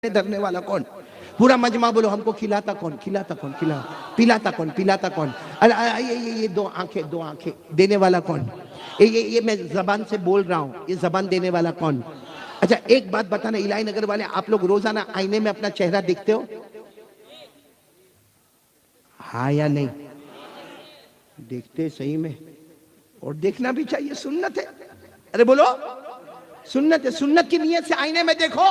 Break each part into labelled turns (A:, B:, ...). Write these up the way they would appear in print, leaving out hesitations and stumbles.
A: धरने वाला कौन? पूरा मजमा बोलो हमको खिलाता कौन, खिलाता कौन, पिलाता कौन, पिलाता कौन? ये दो आंखें देने वाला कौन? ये मैं जबान से बोल रहा हूँ, ये जबान देने वाला कौन? अच्छा एक बात बताना इलाही नगर वाले, आप लोग रोजाना आईने में अपना चेहरा देखते हो? हाँ या नहीं? देखते सही में, और देखना भी चाहिए, सुन्नत है। अरे बोलो सुन्नत है, सुन्नत की नियत से आईने में देखो,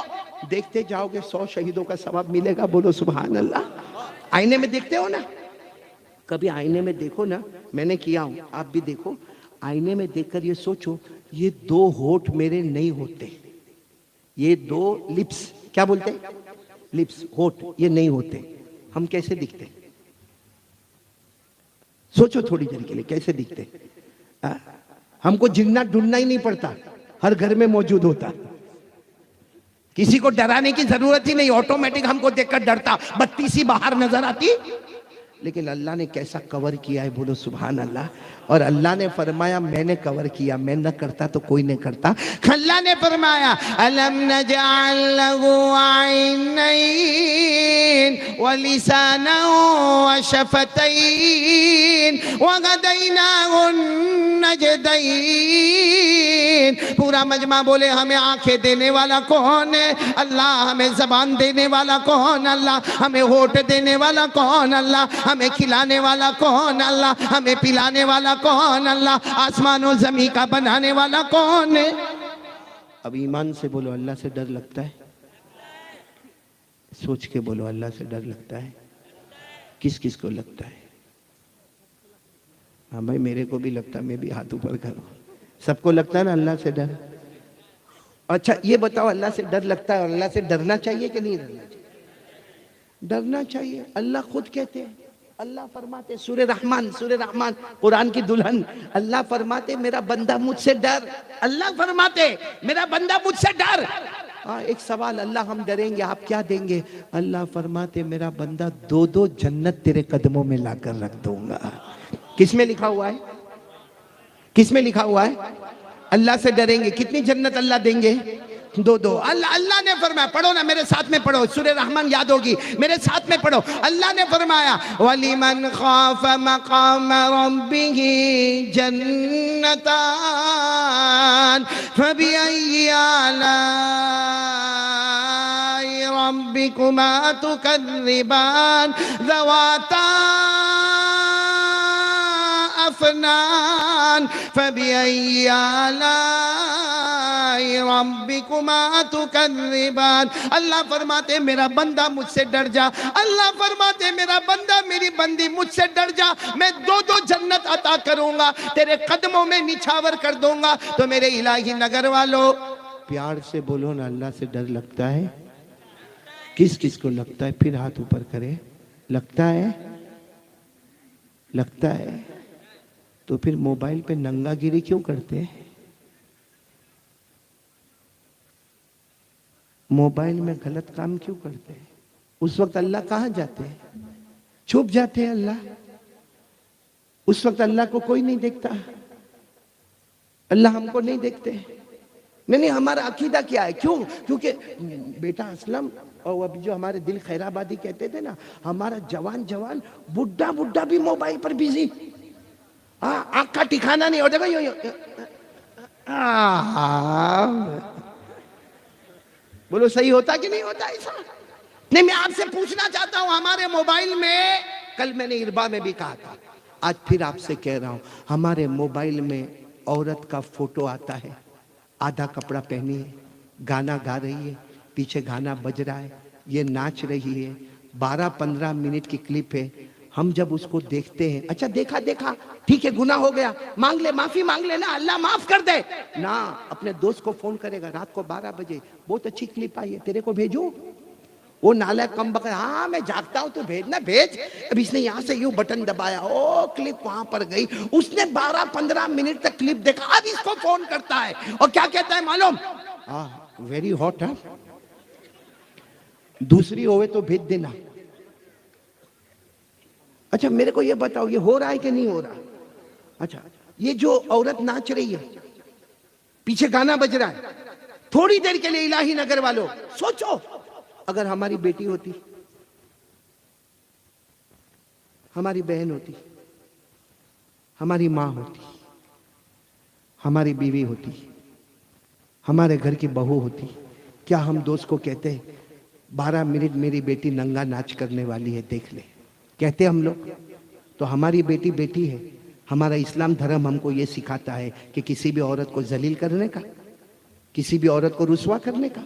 A: देखते जाओगे 100 शहीदों का सवाब मिलेगा। बोलो सुभान अल्लाह। आईने में देखते हो ना, कभी आईने में देखो ना, मैंने किया हूं, आप भी देखो। आईने में देखकर ये सोचो, ये दो होठ मेरे नहीं होते, ये दो लिप्स, क्या बोलते हैं, लिप्स, होठ, ये नहीं होते, हम कैसे दिखते? सोचो थोड़ी देर के लिए, कैसे दिखते? हमको जिन्ना ढूंढना ही नहीं पड़ता, हर घर में मौजूद होता, किसी को डराने की जरूरत ही नहीं, ऑटोमेटिक हमको देखकर डरता, बत्ती सी बाहर नजर आती। लेकिन अल्लाह ने कैसा कवर किया है, बोलो सुभान अल्लाह। और अल्लाह ने फरमाया मैंने कवर किया, मैं न करता तो कोई नहीं करता। अल्लाह ने फरमाया अलम नजअल लहू ऐनैन व लिसानन व शफतैन व हदैनाहु नजदैन। पूरा मजमा बोले हमें आंखें देने वाला कौन है? अल्लाह। हमें जबान देने वाला कौन? अल्लाह। हमें होठ देने वाला कौन? अल्लाह। हमें खिलाने वाला कौन? अल्लाह। हमें पिलाने वाला कौन? अल्लाह। आसमान और जमीन का बनाने वाला कौन है? अब ईमान से बोलो अल्लाह से डर लगता है? सोच के बोलो अल्लाह से डर लगता है? किस किस को लगता है? हाँ भाई मेरे को भी लगता है, मैं भी हाथ ऊपर करूं। सबको लगता है ना अल्लाह से डर? अच्छा ये बताओ अल्लाह से डर लगता है और अल्लाह से डरना चाहिए कि नहीं डरना चाहिए? डरना चाहिए। अल्लाह खुद कहते हैं, अल्लाह फरमाते, सूरह रहमान कुरान की दुल्हन, अल्लाह फरमाते मेरा बंदा मुझसे डर। अल्लाह फरमाते मेरा बंदा मुझसे डर। एक सवाल, अल्लाह हम डरेंगे, आप क्या देंगे? अल्लाह फरमाते मेरा बंदा दो दो जन्नत तेरे कदमों में लाकर रख दूंगा। किसमें लिखा हुआ है? किसमें लिखा हुआ है? अल्लाह से डरेंगे, कितनी जन्नत अल्लाह देंगे? दो दो। अल्लाह ने फरमाया, पढ़ो ना मेरे साथ में, पढ़ो सूरह रहमान याद होगी, मेरे साथ में पढ़ो। अल्लाह ने फरमाया वलिमन खाफ मकाम रब्बिही जन्नतान फबिअय्यि आलाई रब्बिकुमा तुकज़्ज़िबान ज़वाता अफ़नान फबिअय्यि आलाई रब्बिकुमा तुकज़्ज़िबान। अल्लाह फरमाते मेरा बंदा मुझसे डर जा, अल्लाह फरमाते मेरा बंदा मेरी बंदी मुझसे डर जा, मैं दो दो जन्नत अता करूंगा, तेरे कदमों में निछावर कर दूंगा। तो मेरे इलाही नगर वालों प्यार से बोलो ना अल्लाह से डर लगता है? किस किस को लगता है? फिर हाथ ऊपर करे। लगता है? लगता है तो फिर मोबाइल पे नंगागिरी क्यों करते हैं? मोबाइल में गलत काम क्यों करते हैं? उस वक्त अल्लाह कहाँ जाते हैं? छुप जाते हैं अल्लाह। उस वक्त अल्लाह को कोई नहीं देखता, अल्लाह हमको नहीं देखते। नहीं, हमारा अकीदा क्या है? क्यों? क्योंकि बेटा असलम और अभी जो हमारे दिल खैराबादी कहते थे ना, हमारा जवान बुढ़ा भी मोबाइल पर बिजी। आँख का ठिकाना नहीं। और देखो यो बोलो सही होता कि नहीं होता ऐसा? नहीं, मैं आपसे पूछना चाहता हूं, हमारे मोबाइल में, कल मैंने इरबा में भी कहा था, आज फिर आपसे कह रहा हूं, हमारे मोबाइल में औरत का फोटो आता है, आधा कपड़ा पहनी है, गाना गा रही है, पीछे गाना बज रहा है, ये नाच रही है, 12-15 मिनट की क्लिप है। हम जब उसको देखते हैं, अच्छा देखा ठीक है, गुनाह हो गया, मांग ले, माफी मांग ले ना, अल्लाह माफ कर दे ना। अपने दोस्त को फोन करेगा रात को 12 बजे, बहुत अच्छी क्लिप आई है, तेरे को भेजूं? वो नालायक कम बकर, हाँ मैं जागता हूं तो भेजना, भेज। अब इसने यहाँ से यूं बटन दबाया, ओ क्लिप वहां पर गई, उसने 12-15 मिनट तक क्लिप देखा, अब इसको फोन करता है और क्या कहता है मालूम? वेरी हॉट है, दूसरी होवे तो भेज देना। अच्छा मेरे को ये बताओ, ये हो रहा है कि नहीं हो रहा? अच्छा ये जो औरत नाच रही है, पीछे गाना बज रहा है, थोड़ी देर के लिए इलाही नगर वालों सोचो, अगर हमारी बेटी होती, हमारी बहन होती, हमारी माँ होती, हमारी बीवी होती, हमारे घर की बहू होती, क्या हम दोस्त को कहते 12 मिनट मेरी बेटी नंगा नाच करने वाली है, देख ले? कहते हम लोग? तो हमारी बेटी बेटी है। हमारा इस्लाम धर्म हमको ये सिखाता है कि किसी भी औरत को जलील करने का, किसी भी औरत को रुसवा करने का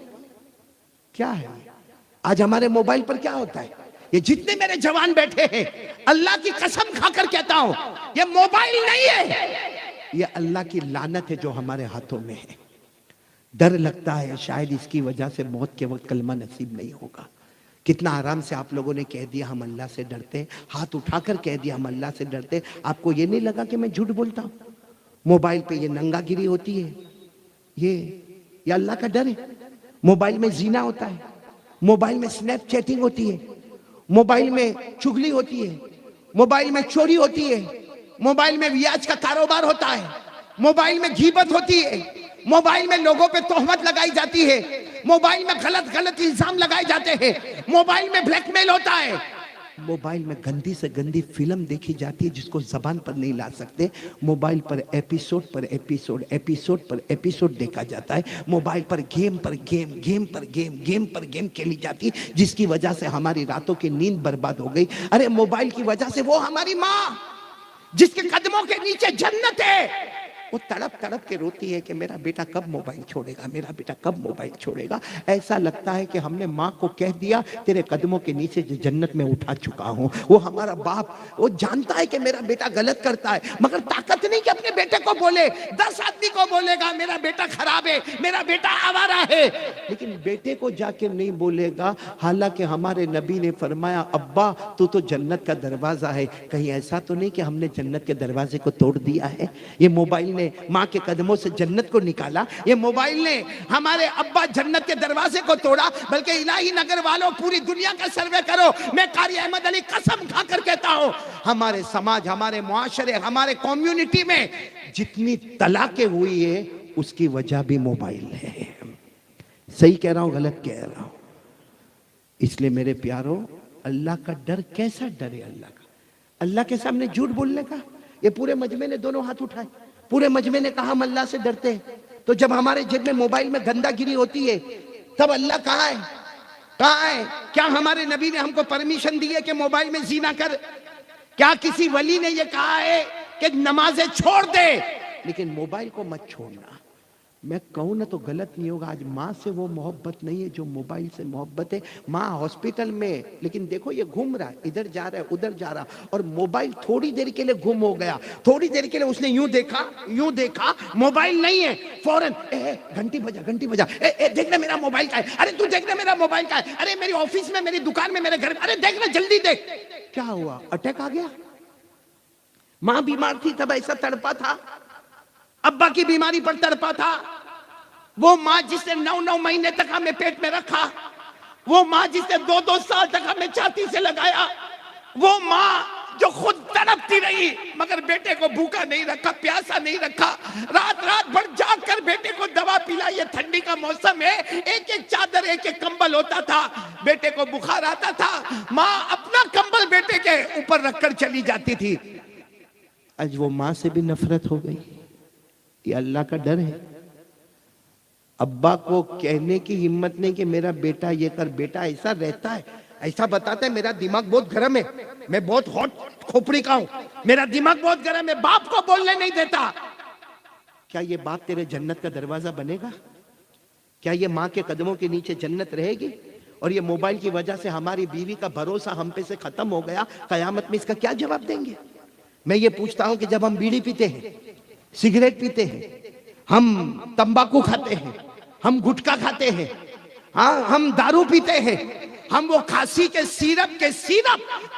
A: क्या है? आज हमारे मोबाइल पर क्या होता है? ये जितने मेरे जवान बैठे हैं, अल्लाह की कसम खाकर कहता हूं, ये मोबाइल नहीं है, ये अल्लाह की लानत है जो हमारे हाथों में है। डर लगता है शायद इसकी वजह से मौत के वक्त कलमा नसीब नहीं होगा। कितना आराम से आप लोगों ने कह दिया हम अल्लाह से डरते हैं, हाथ उठाकर कह दिया हम अल्लाह से डरते हैं। आपको ये नहीं लगा कि मैं झूठ बोलता हूं? मोबाइल पे ये नंगागिरी होती है, ये अल्लाह का डर है। मोबाइल में जीना होता है, मोबाइल में स्नैप चैटिंग होती है, मोबाइल में चुगली होती है, मोबाइल में चोरी होती है, मोबाइल में ब्याज का कारोबार होता है, मोबाइल में गीबत होती है, मोबाइल में लोगों पे तोहमत लगाई जाती है, मोबाइल में गलत गलत इल्जाम लगाए जाते हैं, मोबाइल में ब्लैकमेल होता है, मोबाइल में गंदी से गंदी फिल्म देखी जाती है जिसको जबान पर नहीं ला सकते। मोबाइल पर एपिसोड पर एपिसोड, एपिसोड पर एपिसोड देखा जाता है। मोबाइल पर गेम पर गेम, गेम पर गेम, गेम पर गेम खेली जाती है, जिसकी वजह से हमारी रातों की नींद बर्बाद हो गई। अरे मोबाइल की वजह से वो हमारी माँ जिसके कदमों के नीचे जन्नत है, वो तड़प तड़प के रोती है कि मेरा बेटा कब मोबाइल छोड़ेगा, मेरा बेटा कब मोबाइल छोड़ेगा। ऐसा लगता है कि हमने माँ को कह दिया तेरे कदमों के नीचे जो जन्नत में उठा चुका हूँ। वो हमारा बाप, वो जानता है कि मेरा बेटा गलत करता है, मगर ताकत नहीं कि अपने बेटे को बोले। 10 आदमी को बोलेगा मेरा बेटा खराब है, मेरा बेटा आवारा है, लेकिन बेटे को जाके नहीं बोलेगा। हालांकि हमारे नबी ने फरमाया अब्बा तू तो जन्नत का दरवाजा है, कहीं ऐसा तो नहीं कि हमने जन्नत के दरवाजे को तोड़ दिया है। ये मोबाइल ने माँ के कदमों से जन्नत को निकाला, ये मोबाइल ने हमारे अब्बा जन्नत के दरवाजे को तोड़ा। बल्कि इलाही नगर वालों, पूरी दुनिया का सर्वे करो, मैं कारी अहमद अली कसम खाकर कहता हूं, हमारे समाज, हमारे मुआशरे, हमारे कम्युनिटी में जितनी तलाकें हुई है उसकी वजह भी मोबाइल है। सही कह रहा हूं, गलत कह रहा हूं? इसलिए मेरे प्यारों, अल्लाह का डर कैसा डर है? अल्लाह का, अल्लाह के सामने झूठ बोलने का। ये पूरे मजमे ने दोनों हाथ उठाए, पूरे मजमे ने कहा हम अल्लाह से डरते हैं। तो जब हमारे जेब में मोबाइल में गंदागिरी होती है तब अल्लाह कहाँ है? कहाँ है? क्या हमारे नबी ने हमको परमिशन दी है कि मोबाइल में जीना कर? क्या किसी वली ने यह कहा है कि नमाजें छोड़ दे, लेकिन मोबाइल को मत छोड़ना? मैं कहूँ ना तो गलत नहीं होगा, आज माँ से वो मोहब्बत नहीं है जो मोबाइल से मोहब्बत है। माँ हॉस्पिटल में, लेकिन देखो ये घूम रहा है, इधर जा रहा है, उधर जा रहा, और मोबाइल थोड़ी देर के लिए गुम हो गया। थोड़ी देर के लिए उसने यूं देखा, मोबाइल नहीं है, फौरन घंटी बजा, घंटी बजा, देखना मेरा मोबाइल का है, अरे तू देखना मेरा मोबाइल का है, अरे मेरी ऑफिस में, मेरी दुकान में, मेरे घर में, अरे देखना जल्दी देख। क्या हुआ? अटैक आ गया? माँ बीमार थी तब ऐसा तड़पा था, अब्बा की बीमारी पर तड़पा था। वो माँ जिसने 9-9 महीने तक हमें पेट में रखा, वो माँ जिसने 2-2 साल तक हमें छाती से लगाया, वो माँ जो खुद तड़पती रही मगर बेटे को भूखा नहीं रखा, प्यासा नहीं रखा, रात रात भर जाग कर बेटे को दवा पिलाई। ये ठंडी का मौसम है, एक एक चादर, एक एक कंबल होता था, बेटे को बुखार आता था, माँ अपना कंबल बेटे के ऊपर रखकर चली जाती थी। आज वो माँ से भी नफरत हो गई। ये अल्लाह का डर है। अब्बा को कहने की हिम्मत नहीं कि मेरा बेटा ये कर, बेटा ऐसा रहता है, ऐसा बताता है मेरा दिमाग बहुत गर्म है, मैं बहुत हॉट खोपड़ी का हूं, मेरा दिमाग बहुत गर्म है, बाप को बोलने नहीं देता। क्या ये बाप तेरे जन्नत का दरवाजा बनेगा? क्या ये माँ के कदमों के नीचे जन्नत रहेगी? और ये मोबाइल की वजह से हमारी बीवी का भरोसा हम पे से खत्म हो गया, कयामत में इसका क्या जवाब देंगे? मैं ये पूछता हूं कि जब हम बीड़ी पीते हैं, सिगरेट पीते हैं, हम तंबाकू खाते हैं, हम गुटखा खाते हैं, हाँ हम दारू पीते हैं, हम वो खांसी के सिरप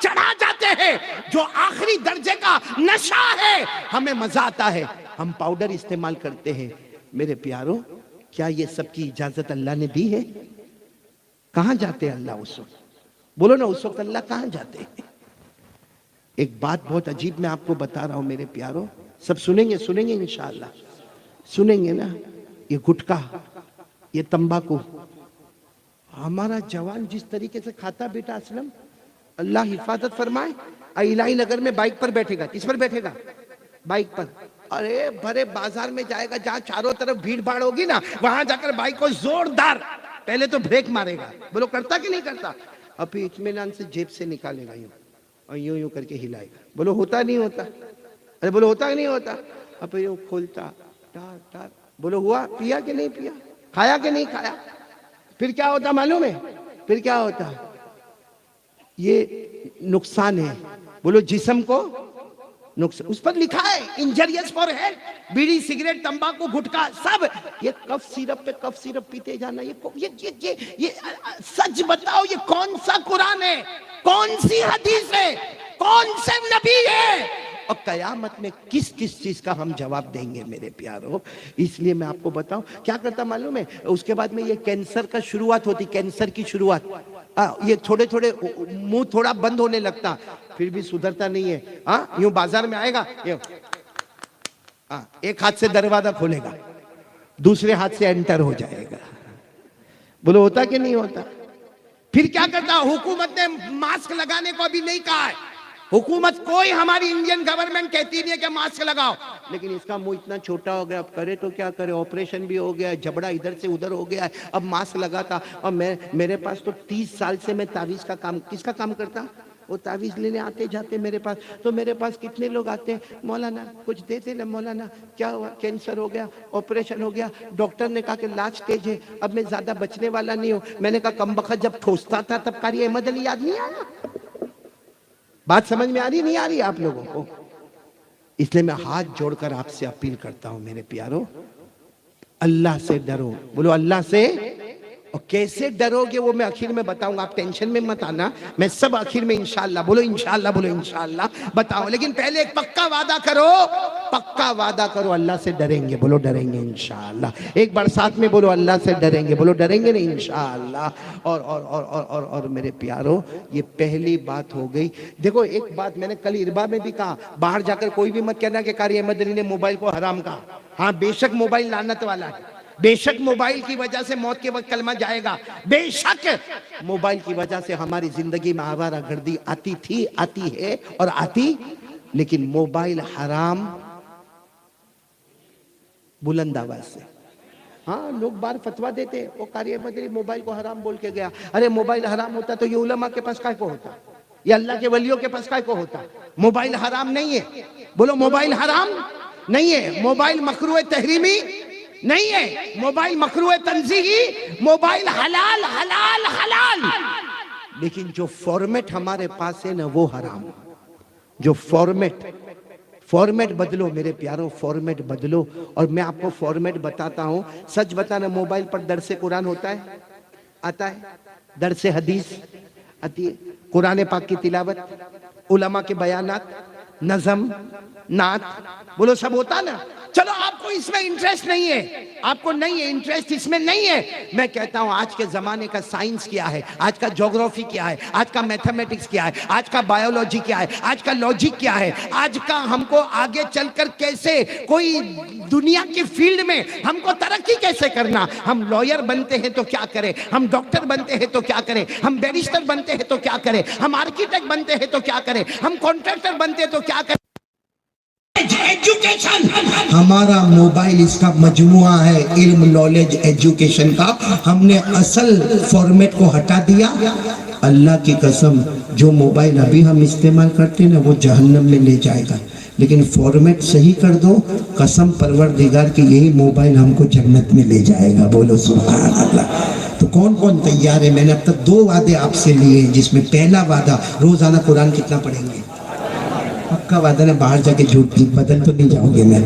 A: चढ़ा जाते हैं जो आखिरी दर्जे का नशा है, हमें मजा आता है, हम पाउडर इस्तेमाल करते हैं। मेरे प्यारों, क्या ये सब की इजाजत अल्लाह ने दी है? कहां जाते हैं अल्लाह उस वक्त? बोलो ना, उस वक्त अल्लाह कहां जाते हैं? एक बात बहुत अजीब मैं आपको बता रहा हूं मेरे प्यारों, सब सुनेंगे, सुनेंगे इंशाअल्लाह, सुनेंगे ना। ये गुटखा, ये तंबाकू, हमारा जवान जिस तरीके से खाता बेटा असलम, अल्लाह हिफाजत फरमाए, इलाही नगर में बाइक पर बैठेगा। किस पर बैठेगा? बाइक पर। अरे भरे बाजार में जाएगा, जहां चारों तरफ भीड़ भाड़ होगी ना, वहां जाकर बाइक को जोरदार पहले तो ब्रेक मारेगा। बोलो करता कि नहीं करता? अब फिर इत्मीनान से जेब से निकालेगा यूं और यूं यूं करके हिलाएगा। बोलो होता नहीं होता? अरे बोलो होता कि नहीं होता? अब फिर यूं खोलता, टार टार। बोलो हुआ? पिया कि नहीं पिया? खाया कि नहीं खाया? फिर क्या होता मालूम है? फिर क्या होता? ये नुकसान है। बोलो जिस्म को नुकसान। उस पर लिखा है injurious for health, bidi cigarette तंबाकू गुटखा सब। ये कफ सिरप पे कफ सिरप पीते जाना। ये सच बताओ, ये कौन सा कुरान है? कौन सी हदीस है? कौन से नबी है? और कयामत में किस किस चीज का हम जवाब देंगे मेरे प्यारों? इसलिए मैं आपको बताऊं क्या करता मालूम है? उसके बाद में ये कैंसर का शुरुआत होती, कैंसर की शुरुआत। ये थोड़े थोड़े मुंह थोड़ा बंद होने लगता, फिर भी सुधरता नहीं है। यूं बाजार में आएगा, एक हाथ से दरवाजा खोलेगा, दूसरे हाथ से एंटर हो जाएगा। बोलो होता कि नहीं होता? फिर क्या करता? हुकूमत ने मास्क लगाने को अभी नहीं कहा है। हुकूमत कोई, हमारी इंडियन गवर्नमेंट कहती नहीं है कि मास्क लगाओ, लेकिन इसका मुंह इतना छोटा हो गया, अब करे तो क्या करे? ऑपरेशन भी हो गया, जबड़ा इधर से उधर हो गया है, अब मास्क लगाता। और मेरे पास तो 30 साल से मैं तावीज का काम, किसका काम करता? वो तावीज लेने आते जाते मेरे पास। तो मेरे पास कितने लोग आते हैं, मौलाना कुछ देते ना, मौलाना क्या हुआ? कैंसर हो गया, ऑपरेशन हो गया, डॉक्टर ने कहा कि लास्ट स्टेज है, अब मैं ज्यादा बचने वाला नहीं हूँ। मैंने कहा कमबख्त जब ठोसता था तब कारी अहमद अली याद नहीं आया? बात समझ में आ रही नहीं आ रही आप लोगों को? इसलिए मैं हाथ जोड़कर आपसे अपील करता हूं मेरे प्यारों, अल्लाह से डरो। बोलो अल्लाह से। और कैसे डरोगे वो मैं आखिर में बताऊंगा, आप टेंशन में मत आना, मैं सब आखिर में इंशाअल्लाह। बोलो इंशाअल्लाह, बोलो इंशाअल्लाह बताओ। लेकिन पहले एक पक्का वादा करो, पक्का वादा करो, अल्लाह से डरेंगे। बोलो डरेंगे इंशाअल्लाह। एक बार साथ में बोलो अल्लाह से डरेंगे। बोलो डरेंगे नहीं इंशाअल्लाह। और मेरे प्यारों, ये पहली बात हो गई। देखो एक बात मैंने कल इरबा में भी कहा, बाहर जाकर कोई भी मत कहना कि कारी अहमद अली ने मोबाइल को हराम कहा। हाँ बेशक मोबाइल लानत वाला है, बेशक मोबाइल की वजह से मौत के वक्त कलमा जाएगा, बेशक मोबाइल की वजह से हमारी जिंदगी में आवारागर्दी आती थी, आती है और आती, लेकिन मोबाइल हराम बुलंद आवाज से। हाँ लोग बाहर फतवा देते, वो कारी अहमद अली मोबाइल को हराम बोल के गया। अरे मोबाइल हराम होता तो ये उलमा के पास काय को होता, ये अल्लाह के वलियों के पास काय को होता? मोबाइल हराम नहीं है। बोलो मोबाइल हराम नहीं है, मोबाइल मकरूह तहरीमी नहीं है, मोबाइल मकरूह तंजीही, मोबाइल हलाल हलाल हलाल। लेकिन जो फॉर्मेट हमारे पास है ना वो हराम। जो फॉर्मेट बदलो मेरे प्यारों, फॉर्मेट बदलो। और मैं आपको फॉर्मेट बताता हूं, सच बताना, मोबाइल पर दर्स कुरान होता है, आता है, दर्स हदीस आती है, कुरान पाक की तिलावत, उलमा के बयानात, नज़म, नात, बोलो सब होता ना। चलो आपको इसमें इंटरेस्ट नहीं है, आपको नहीं है इंटरेस्ट इसमें नहीं है। मैं कहता हूं आज के जमाने का साइंस क्या है, आज का ज्योग्राफी क्या है, आज का मैथमेटिक्स क्या है, आज का बायोलॉजी क्या है, आज का लॉजिक क्या है, आज का हमको आगे चलकर कैसे कोई दुनिया की फील्ड में हमको तरक्की कैसे करना। हम लॉयर बनते हैं तो क्या करें, हम डॉक्टर बनते हैं तो क्या करें, हम बैरिस्टर बनते हैं तो क्या करें, हम आर्किटेक्ट बनते हैं तो क्या करें, हम कॉन्ट्रैक्टर बनते हैं तो क्या करें। एजुकेशन हमारा मोबाइल इसका मजमुआ है, इल्म नॉलेज एजुकेशन का। हमने असल फॉर्मेट को हटा दिया। अल्लाह की कसम, जो मोबाइल अभी हम इस्तेमाल करते हैं ना वो जहन्नम में ले जाएगा, लेकिन फॉर्मेट सही कर दो, कसम परवरदिगार की यही मोबाइल हमको जन्नत में ले जाएगा। बोलो सुभान अल्लाह। तो कौन कौन तैयार है? मैंने अब तक 2 वादे आपसे लिए हैं, जिसमें पहला वादा रोजाना कुरान कितना पढ़ेंगे, पक्का वादा ना, बाहर जाके झूठ बदल तो नहीं जाओगे ना,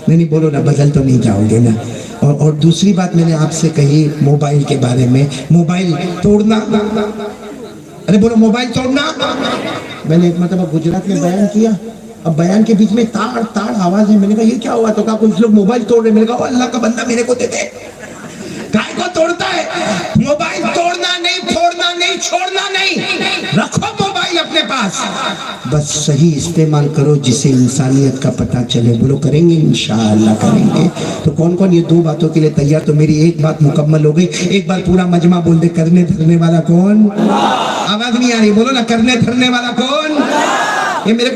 A: नहीं बोलो ना, बदल तो नहीं जाओगे ना। और दूसरी बात मैंने आपसे कही मोबाइल के बारे में, मोबाइल तोड़ना, अरे बोलो मोबाइल तोड़ना। मैंने एक मतलब गुजरात में बयान किया, अब बयान के बीच में ताड़ ताड़ आवाज है। मैंने कहा ये क्या हुआ? तो कहा कुछ लोग मोबाइल तोड़ रहे। मैंने कहा अल्लाह का बंदा मेरे को दे दे। काय को तोड़ता है? मोबाइल तोड़ना नहीं, फोड़ना नहीं, छोड़ना नहीं, रखो मोबाइल अपने पास, बस सही इस्तेमाल करो जिससे इंसानियत का पता चले। बोलो करेंगे, इंशाअल्लाह करेंगे। तो कौन कौन ये 2 बातों के लिए तैयार? तो मेरी एक बात मुकम्मल हो गई। एक बार पूरा मजमा बोल दे, करने धरने वाला कौन? आवाज नहीं आ रही, बोलो ना, करने धरने वाला कौन? ये मेरे